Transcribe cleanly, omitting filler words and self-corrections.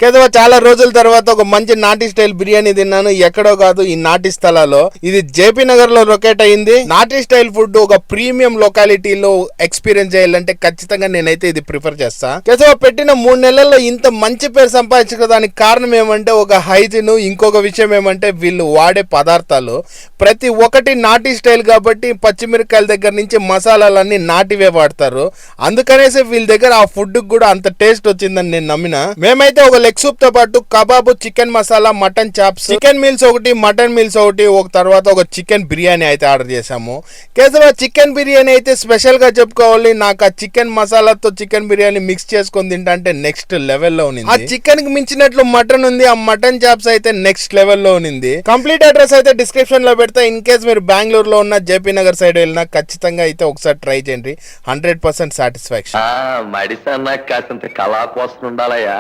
కేశవ చాలా రోజుల తర్వాత ఒక మంచి నాటి స్టైల్ బిర్యానీ తిన్నాను. ఎక్కడో కాదు, ఈ నాటి స్థలాల్లో. ఇది జేపీ నగర్ లో లొకేట్ అయింది. నాటి స్టైల్ ఫుడ్ ఒక ప్రీమియం లొకాలిటీలో ఎక్స్పీరియన్స్ చేయాలంటే ఖచ్చితంగా నేనైతే ఇది ప్రిఫర్ చేస్తా. కేశవ పెట్టిన 3 నెలల్లో ఇంత మంచి పేరు సంపాదించడానికి కారణం ఏమంటే ఒక హైజీన్, ఇంకొక విషయం ఏమంటే వీళ్ళు వాడే పదార్థాలు ప్రతి ఒక్కటి నాటి స్టైల్ కాబట్టి పచ్చిమిరకాయల దగ్గర నుంచి మసాలాలన్నీ నాటివే వాడతారు. అందుకనేసి వీళ్ళ దగ్గర ఆ ఫుడ్ కూడా అంత టేస్ట్ వచ్చిందని నేను నమ్మిన. మేమైతే ఒక లెగ్ సూప్ తో పాటు kebab, chicken masala, mutton chops, chicken meals ఒకటి, మటన్ మీల్స్ ఒకటి, ఒక తర్వాత ఒక చికెన్ బిర్యానీ అయితే ఆర్డర్ చేసాము. కేశవ చికెన్ బిర్యానీ అయితే స్పెషల్ గా చెప్పుకోవాలి. నాకు ఆ చికెన్ మసాలాతో చికెన్ బిర్యానీ మిక్స్ చేసుకొని తింటే నెక్స్ట్ లెవెల్లో ఉంది. ఆ చికెన్ కి మించినట్లు మటన్ ఉంది. ఆ మటన్ చాప్స్ అయితే నెక్స్ట్ లెవెల్లో ఉంది. కంప్లీట్ అడ్రస్ అయితే డిస్క్రిప్షన్ లో పెడతా. ఇన్ కేస్ మీరు బెంగళూరులో ఉన్న జేపీ నగర్ సైడ్ వెళ్ళినా ఖచ్చితంగా అయితే ఒకసారి ట్రై చేయండి. 100% సాటిస్ఫాక్షన్. మడిసి అన్న కాసింత కళా కోసం ఉండాలయ్యా.